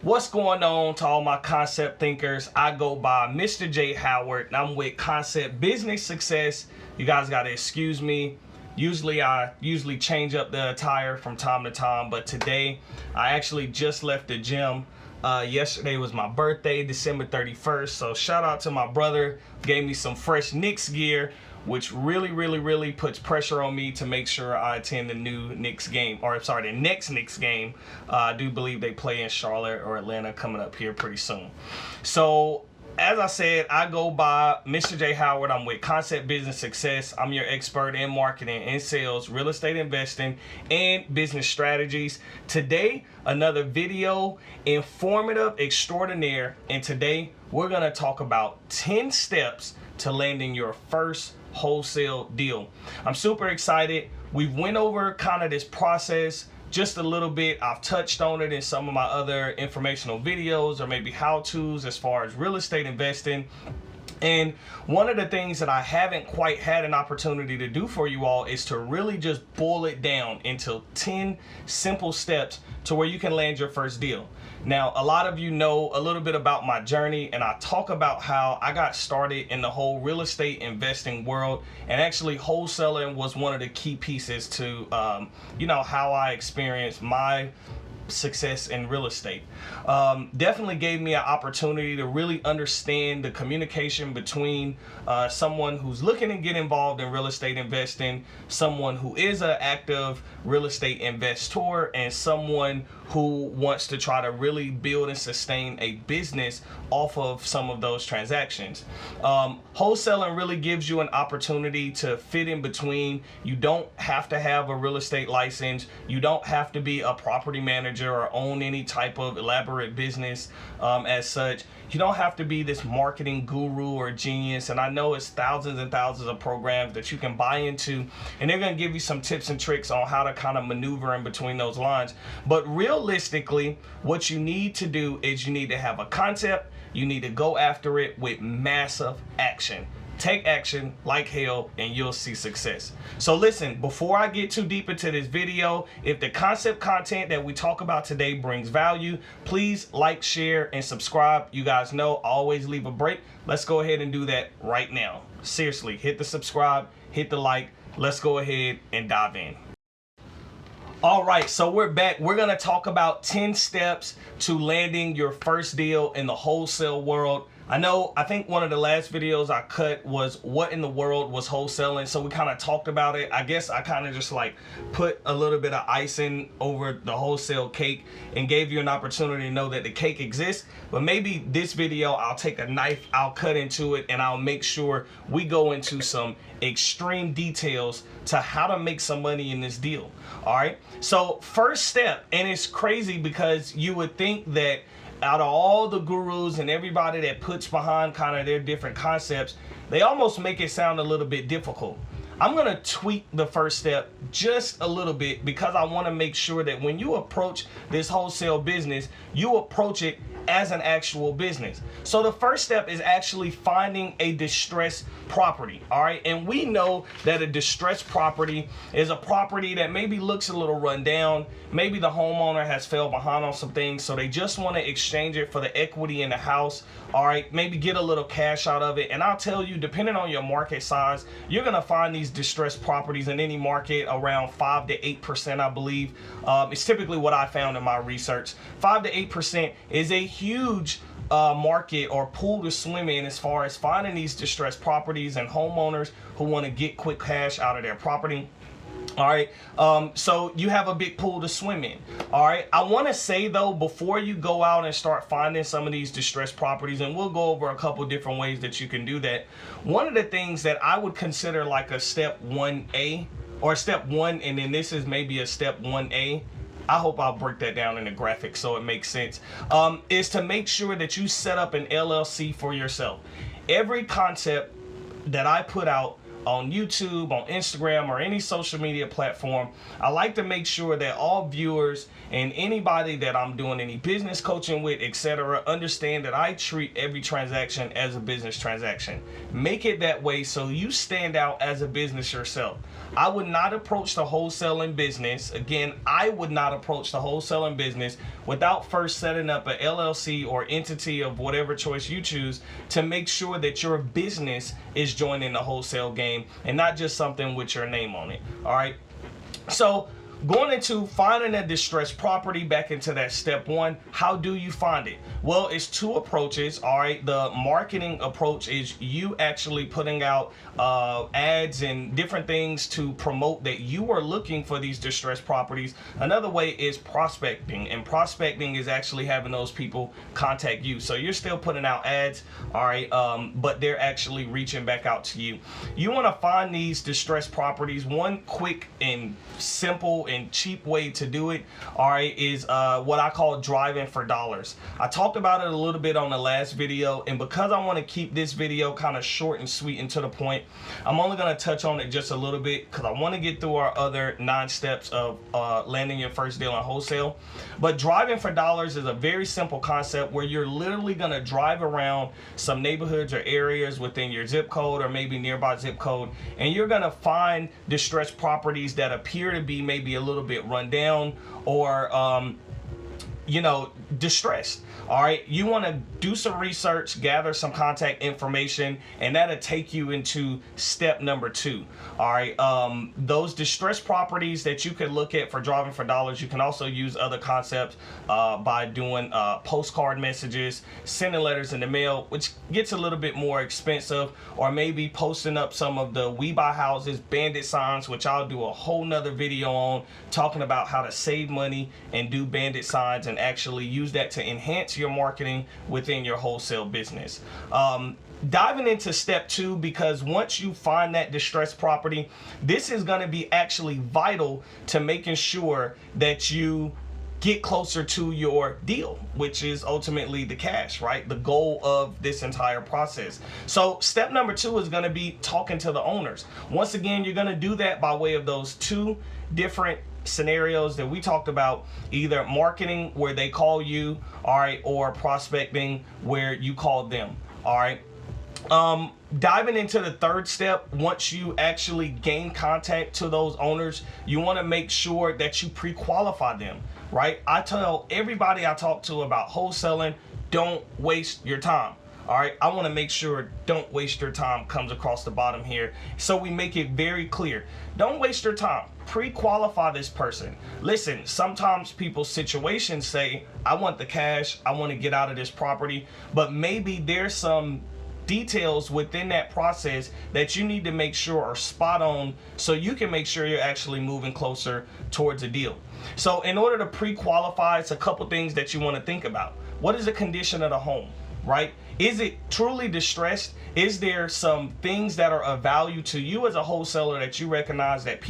What's going on to all my concept thinkers? I go by Mr. JHoward and I'm with Concept Business Success. You guys got to excuse me. I usually change up the attire from time to time, but today I actually just left the gym. Yesterday was my birthday, December 31st. So shout out to my brother, gave me some fresh Knicks gear, which really puts pressure on me to make sure I attend the new Knicks game, the next Knicks game. I do believe they play in Charlotte or Atlanta coming up here pretty soon. So as I said, I go by Mr. JHoward. I'm with Concept Business Success. I'm your expert in marketing and sales, real estate investing, and business strategies. Today, another video, informative extraordinaire, and today we're going to talk about 10 steps to landing your first wholesale deal. I'm super excited. We went over kind of this process just a little bit. I've touched on it in some of my other informational videos or maybe how-tos as far as real estate investing. And one of the things that I haven't quite had an opportunity to do for you all is to really just boil it down into 10 simple steps to where you can land your first deal. Now, a lot of you know a little bit about my journey, and I talk about how I got started in the whole real estate investing world, and actually wholesaling was one of the key pieces to, how I experienced my success in real estate. Definitely gave me an opportunity to really understand the communication between someone who's looking to get involved in real estate investing, someone who is an active real estate investor, and someone who wants to try to really build and sustain a business off of some of those transactions. Wholesaling really gives you an opportunity to fit in between. You don't have to have a real estate license. You don't have to be a property manager or own any type of elaborate business as such. You don't have to be this marketing guru or genius. And I know it's thousands and thousands of programs that you can buy into, and they're going to give you some tips and tricks on how to kind of maneuver in between those lines. But realistically, what you need to do is you need to have a concept. You need to go after it with massive action. Take action like hell and you'll see success. So listen, before I get too deep into this video, if the concept content that we talk about today brings value, please like, share, and subscribe. You guys know I always leave a break. Let's go ahead and do that right now. Seriously, hit the subscribe, hit the like. Let's go ahead and dive in. All right, so we're back. We're gonna talk about 10 steps to landing your first deal in the wholesale world. I think one of the last videos I cut was what in the world was wholesaling. So we kind of talked about it. I guess I kind of just like put a little bit of icing over the wholesale cake and gave you an opportunity to know that the cake exists. But maybe this video, I'll take a knife, I'll cut into it, and I'll make sure we go into some extreme details to how to make some money in this deal. All right. So first step, and it's crazy because you would think that out of all the gurus and everybody that puts behind kind of their different concepts, they almost make it sound a little bit difficult. I'm going to tweak the first step just a little bit because I want to make sure that when you approach this wholesale business, you approach it as an actual business. So the first step is actually finding a distressed property. All right. And we know that a distressed property is a property that maybe looks a little run down. Maybe the homeowner has fell behind on some things, so they just want to exchange it for the equity in the house. All right. Maybe get a little cash out of it. And I'll tell you, depending on your market size, you're going to find these distressed properties in any market around 5 to 8%, I believe. It's typically what I found in my research. 5 to 8% is a huge market or pool to swim in as far as finding these distressed properties and homeowners who want to get quick cash out of their property. All right. So you have a big pool to swim in. All right. I want to say, though, before you go out and start finding some of these distressed properties, and we'll go over a couple different ways that you can do that. One of the things that I would consider like a step 1A or step 1, and then this is maybe a step 1A. I hope I'll break that down in the graphic so it makes sense, is to make sure that you set up an LLC for yourself. Every concept that I put out on YouTube, on Instagram, or any social media platform, I like to make sure that all viewers and anybody that I'm doing any business coaching with, etc., understand that I treat every transaction as a business transaction. Make it that way so you stand out as a business yourself. I would not approach the wholesaling business. Again, I would not approach the wholesaling business without first setting up an LLC or entity of whatever choice you choose to make sure that your business is joining the wholesale game and not just something with your name on it. All right. So going into finding a distressed property, back into that step one, how do you find it? Well, it's two approaches. All right, the marketing approach is you actually putting out ads and different things to promote that you are looking for these distressed properties. Another way is prospecting, and prospecting is actually having those people contact you. So you're still putting out ads, all right, but they're actually reaching back out to you. You want to find these distressed properties. One quick and simple and cheap way to do it, all right, is what I call driving for dollars. I talked about it a little bit on the last video, and because I want to keep this video kind of short and sweet and to the point, I'm only going to touch on it just a little bit because I want to get through our other 9 steps of landing your first deal on wholesale. But driving for dollars is a very simple concept where you're literally going to drive around some neighborhoods or areas within your zip code or maybe nearby zip code, and you're going to find distressed properties that appear to be maybe a little bit run down or distressed. All right, you want to do some research, gather some contact information, and that'll take you into step number 2. All right, those distressed properties that you could look at for driving for dollars, you can also use other concepts by doing postcard messages, sending letters in the mail, which gets a little bit more expensive, or maybe posting up some of the We Buy Houses bandit signs, which I'll do a whole nother video on, talking about how to save money and do bandit signs and actually use that to enhance your marketing within your wholesale business. Diving into step 2, because once you find that distressed property, this is going to be actually vital to making sure that you get closer to your deal, which is ultimately the cash, right? The goal of this entire process. So step number 2 is going to be talking to the owners. Once again, you're going to do that by way of those 2 different scenarios that we talked about, either marketing where they call you, all right, or prospecting where you call them, all right. Diving into the 3rd step, once you actually gain contact to those owners, you want to make sure that you pre-qualify them, right? I tell everybody I talk to about wholesaling, don't waste your time. All right, I want to make sure don't waste your time comes across the bottom here, so we make it very clear. Don't waste your time. Pre-qualify this person. Listen, sometimes people's situations say, I want the cash, I want to get out of this property, but maybe there's some details within that process that you need to make sure are spot on so you can make sure you're actually moving closer towards a deal. So in order to pre-qualify, it's a couple things that you want to think about. What is the condition of the home, right? Is it truly distressed? Is there some things that are of value to you as a wholesaler that you recognize that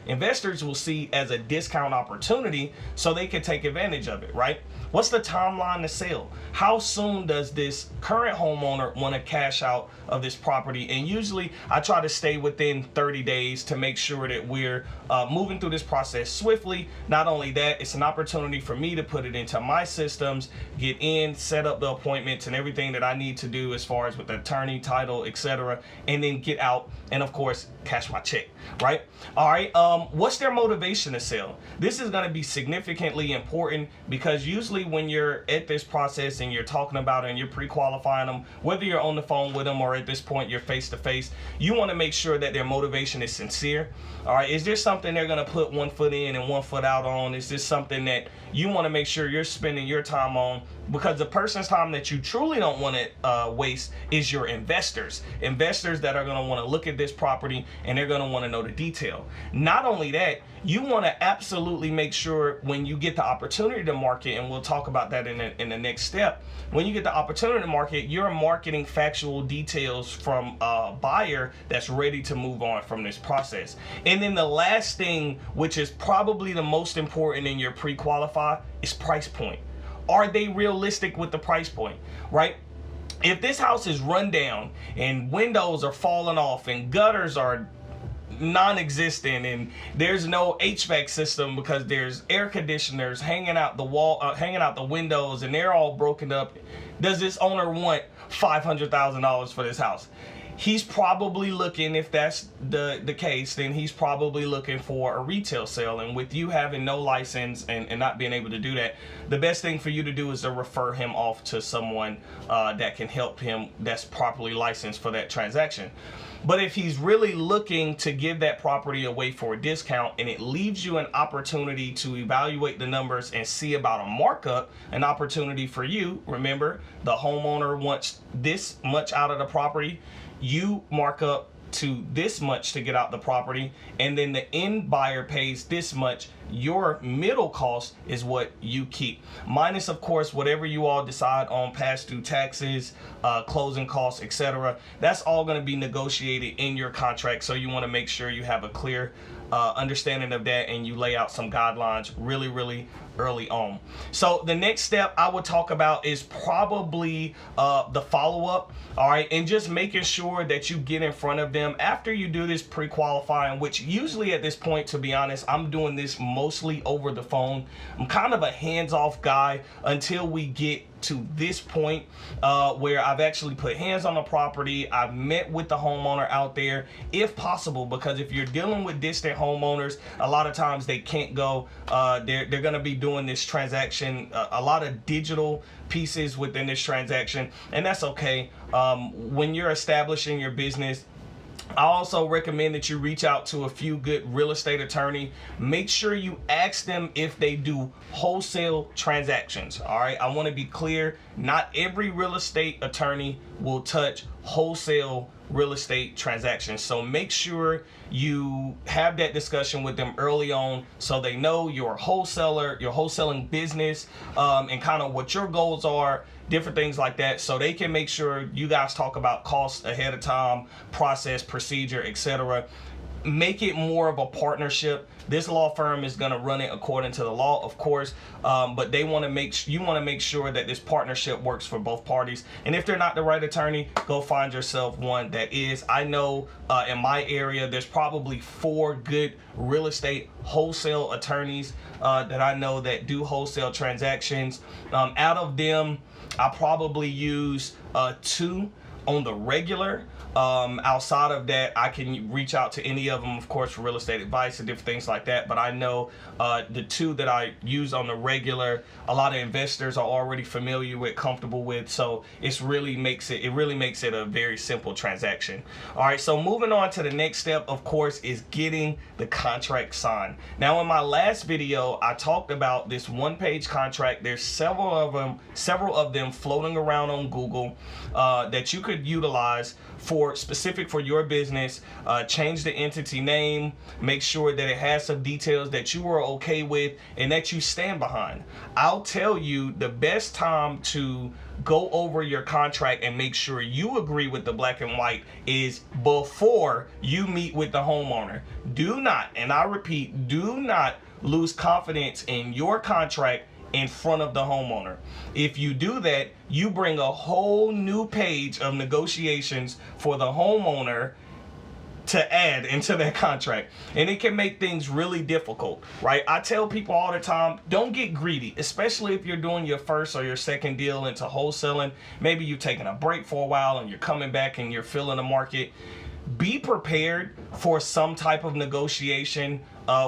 investors will see as a discount opportunity so they can take advantage of it, right? What's the timeline to sell? How soon does this current homeowner want to cash out of this property? And usually I try to stay within 30 days to make sure that we're moving through this process swiftly. Not only that, it's an opportunity for me to put it into my systems, get in, set up the appointments and everything that I need to do as far as with the attorney, title, etc., and then get out and of course cash my check, right? All right, what's their motivation to sell? This is going to be significantly important because usually when you're at this process and you're talking about it and you're pre-qualifying them, whether you're on the phone with them or at this point you're face to face, you want to make sure that their motivation is sincere. All right, is there something they're going to put one foot in and one foot out on? Is this something that you want to make sure you're spending your time on? Because the person's time that you truly don't want to waste is your investors that are going to want to look at this property and they're going to want to know the detail. Not only that, you want to absolutely make sure when you get the opportunity to market, and we'll talk about that in the next step, when you get the opportunity to market, you're marketing factual details from a buyer that's ready to move on from this process. And then the last thing, which is probably the most important in your pre-qualify, is price point. Are they realistic with the price point, right? If this house is run down and windows are falling off and gutters are non-existent and there's no HVAC system because there's air conditioners hanging out the wall, hanging out the windows, and they're all broken up, does this owner want $500,000 for this house? He's probably looking, if that's the case, then he's probably looking for a retail sale. And with you having no license and not being able to do that, the best thing for you to do is to refer him off to someone that can help him, that's properly licensed for that transaction. But if he's really looking to give that property away for a discount, and it leaves you an opportunity to evaluate the numbers and see about a markup, an opportunity for you, remember, the homeowner wants this much out of the property, you mark up to this much to get out the property, and then the end buyer pays this much. Your middle cost is what you keep, minus of course whatever you all decide on past due taxes, closing costs, etc. That's all going to be negotiated in your contract, so you want to make sure you have a clear understanding of that, and you lay out some guidelines really early on. So the next step I would talk about is probably the follow-up, all right, and just making sure that you get in front of them after you do this pre-qualifying, which usually at this point, to be honest, I'm doing this mostly over the phone. I'm kind of a hands-off guy until we get to this point where I've actually put hands on the property. I've met with the homeowner out there if possible, because if you're dealing with distant homeowners, a lot of times they can't go, they're going to be doing this transaction, a lot of digital pieces within this transaction, and that's okay. When you're establishing your business, I also recommend that you reach out to a few good real estate attorney. Make sure you ask them if they do wholesale transactions. All right, I want to be clear, not every real estate attorney will touch wholesale real estate transactions. So make sure you have that discussion with them early on, so they know you're a wholesaler, your wholesaling business, and kind of what your goals are, different things like that, so they can make sure you guys talk about costs ahead of time, process, procedure, etc. Make it more of a partnership. This law firm is going to run it according to the law, of course, but they want to you want to make sure that this partnership works for both parties. And if they're not the right attorney, go find yourself one that is. I know in my area there's probably 4 good real estate wholesale attorneys that I know that do wholesale transactions. Out of them, I probably use 2 on the regular. Outside of that, I can reach out to any of them, of course, for real estate advice and different things like that. But I know the 2 that I use on the regular, a lot of investors are already familiar with, comfortable with. So it really makes it a very simple transaction. All right, so moving on to the next step, of course, is getting the contract signed. Now, in my last video, I talked about this 1-page contract. There's several of them floating around on Google that you could utilize for specific for your business. Change the entity name, make sure that it has some details that you are okay with and that you stand behind. I'll tell you the best time to go over your contract and make sure you agree with the black and white is before you meet with the homeowner. Do not, and I repeat, do not lose confidence in your contract in front of the homeowner. If you do that, you bring a whole new page of negotiations for the homeowner to add into that contract, and it can make things really difficult, right? I tell people all the time, don't get greedy, especially if you're doing your first or your second deal into wholesaling. Maybe you've taken a break for a while and you're coming back and you're feeling the market. Be prepared for some type of negotiation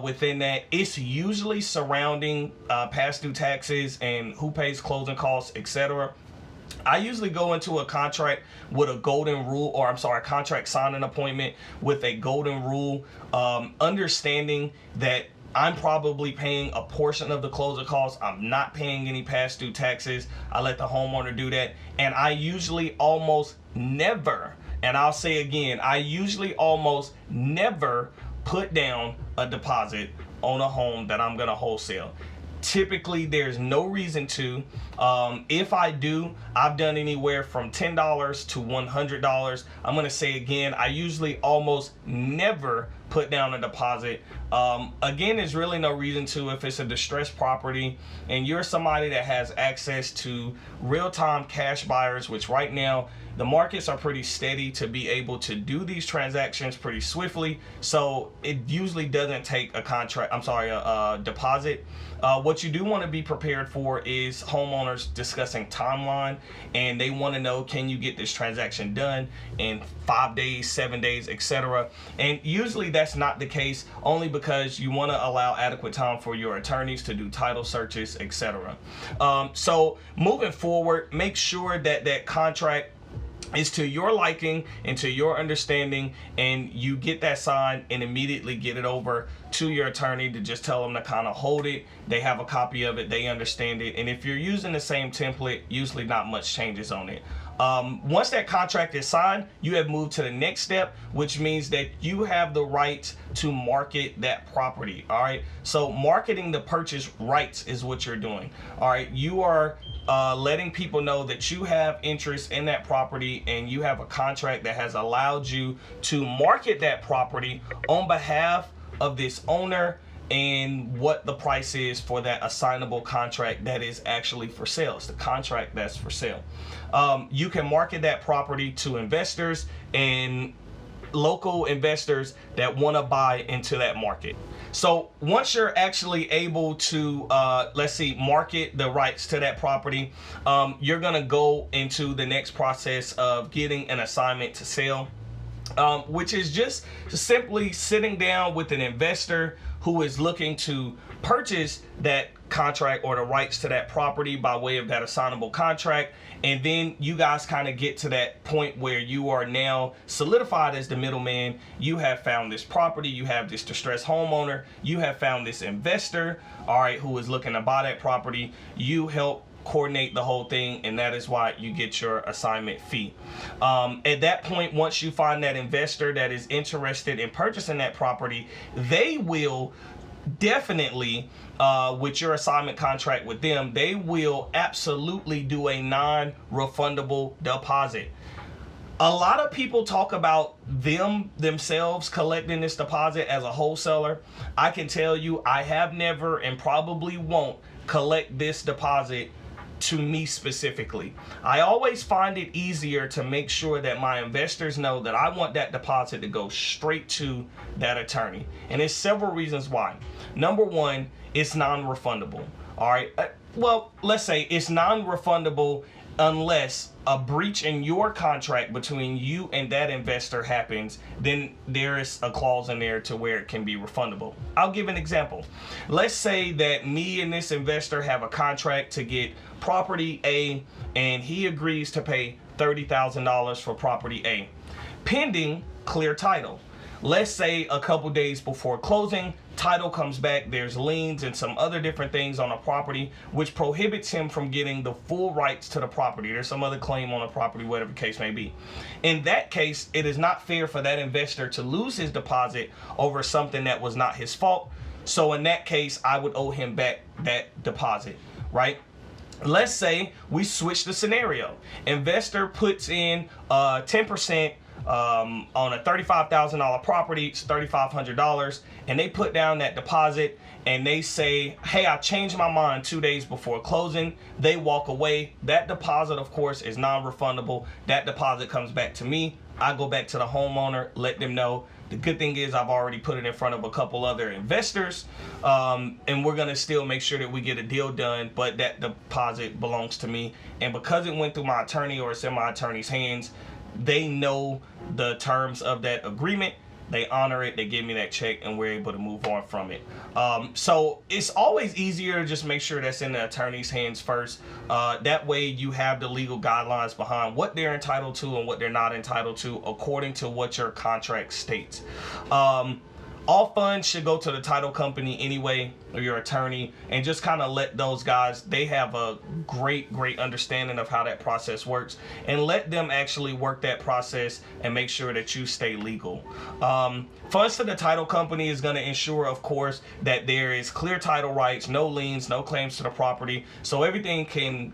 within that. It's usually surrounding past due taxes and who pays closing costs, etc. I usually go into a contract with a golden rule, or I'm sorry, a contract signing appointment with a golden rule, understanding that I'm probably paying a portion of the closing costs. I'm not paying any past due taxes. I let the homeowner do that. And I usually almost never, and I'll say again, I usually almost never put down a deposit on a home that I'm going to wholesale. Typically, there's no reason to. If I do, I've done anywhere from $10 to $100. I'm going to say again, I usually almost never put down a deposit. Again, there's really no reason to if it's a distressed property and you're somebody that has access to real-time cash buyers, which right now the markets are pretty steady to be able to do these transactions pretty swiftly. So it usually doesn't take a deposit. What you do want to be prepared for is homeowners discussing timeline, and they want to know, can you get this transaction done in 5 days, 7 days, etc. And usually that's not the case, only because you want to allow adequate time for your attorneys to do title searches, etc. So moving forward, make sure that that contract is to your liking and to your understanding, and you get that signed and immediately get it over to your attorney to just tell them to kind of hold it. They have a copy of it, they understand it, and if you're using the same template, usually not much changes on it. Once that contract is signed, you have moved to the next step, which means that you have the right to market that property. All right, so marketing the purchase rights is what you're doing. All right, you are letting people know that you have interest in that property and you have a contract that has allowed you to market that property on behalf of this owner, and what the price is for that assignable contract that is actually for sale. It's the contract that's for sale. You can market that property to investors and local investors that want to buy into that market. So once you're actually able to, market the rights to that property, you're going to go into the next process of getting an assignment to sell, which is just simply sitting down with an investor who is looking to purchase that contract or the rights to that property by way of that assignable contract. And then you guys kind of get to that point where you are now solidified as the middleman. You have found this property, you have this distressed homeowner, you have found this investor, all right, who is looking to buy that property. You help coordinate the whole thing, and that is why you get your assignment fee. At that point, once you find that investor that is interested in purchasing that property, they will definitely, with your assignment contract with them, they will absolutely do a non-refundable deposit. A lot of people talk about themselves collecting this deposit as a wholesaler. I can tell you, I have never and probably won't collect this deposit to me specifically. I always find it easier to make sure that my investors know that I want that deposit to go straight to that attorney. And there's several reasons why. Number one, it's non-refundable. All right. Well, let's say it's non-refundable unless a breach in your contract between you and that investor happens. Then there is a clause in there to where it can be refundable. I'll give an example. Let's say that me and this investor have a contract to get property A, and he agrees to pay $30,000 for property A, pending clear title. Let's say a couple days before closing, title comes back, there's liens and some other different things on a property which prohibits him from getting the full rights to the property. There's some other claim on the property, whatever the case may be. In that case, it is not fair for that investor to lose his deposit over something that was not his fault. So in that case, I would owe him back that deposit, right? Let's say we switch the scenario. Investor puts in 10% on a $35,000 property, it's $3,500, and they put down that deposit and they say, hey, I changed my mind 2 days before closing. They walk away. That deposit, of course, is non-refundable. That deposit comes back to me. I go back to the homeowner, let them know. The good thing is I've already put it in front of a couple other investors, and we're going to still make sure that we get a deal done, but that deposit belongs to me. And because it went through my attorney or it's in my attorney's hands, they know the terms of that agreement. They honor it, they give me that check, and we're able to move on from it. So it's always easier to just make sure that's in the attorney's hands first. That way you have the legal guidelines behind what they're entitled to and what they're not entitled to according to what your contract states. All funds should go to the title company anyway, or your attorney, and just kind of let those guys, they have a great understanding of how that process works, and let them actually work that process and make sure that you stay legal. Funds to the title company is going to ensure, of course, that there is clear title rights, no liens, no claims to the property, so everything can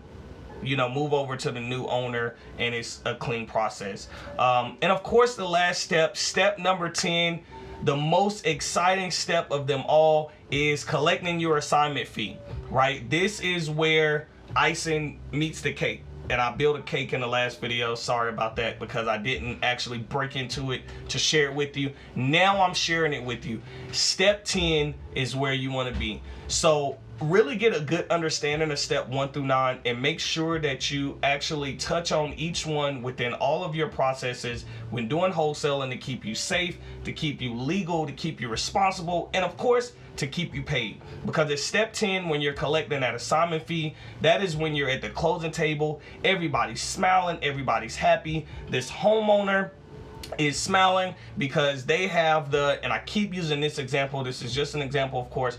move over to the new owner, and it's a clean process. And of course, the last step number 10, the most exciting step of them all, is collecting your assignment fee, right? This is where icing meets the cake. And I built a cake in the last video. Sorry about that, because I didn't actually break into it to share it with you. Now I'm sharing it with you. Step 10 is where you want to be. So really get a good understanding of step 1 through 9, and make sure that you actually touch on each one within all of your processes when doing wholesaling, to keep you safe, to keep you legal, to keep you responsible, and of course to keep you paid. Because it's step 10, when you're collecting that assignment fee, that is when you're at the closing table, everybody's smiling, everybody's happy. This homeowner is smiling because they have and I keep using this example, this is just an example, of course,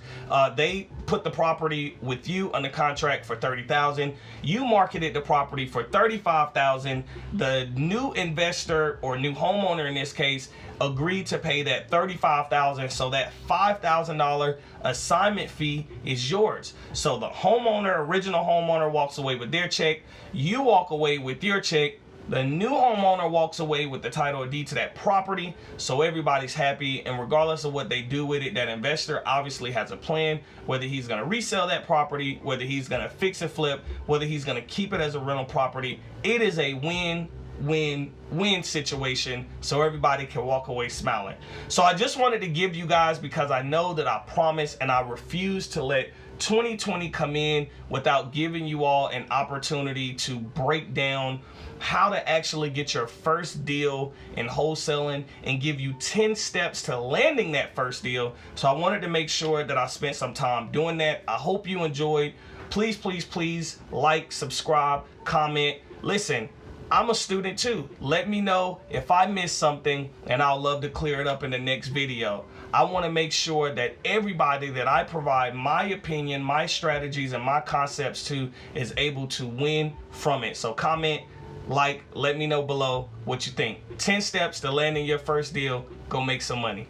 they put the property with you under contract for $30,000. You marketed the property for $35,000. The new investor, or new homeowner in this case, agreed to pay that $35,000, so that $5,000 assignment fee is yours. So the original homeowner walks away with their check, you walk away with your check, the new homeowner walks away with the title deed to that property, so everybody's happy. And regardless of what they do with it, that investor obviously has a plan, whether he's going to resell that property, whether he's going to fix and flip, whether he's going to keep it as a rental property. It is a win-win-win situation, so everybody can walk away smiling. So I just wanted to give you guys, because I know that I promise and I refuse to let 2020 come in without giving you all an opportunity to break down how to actually get your first deal in wholesaling, and give you 10 steps to landing that first deal. So I wanted to make sure that I spent some time doing that. I hope you enjoyed. Please, please, please like, subscribe, comment. Listen, I'm a student too. Let me know if I missed something, and I'll love to clear it up in the next video. I want to make sure that everybody that I provide my opinion, my strategies, and my concepts to is able to win from it. So comment, like, let me know below what you think. 10 steps to landing your first deal. Go make some money.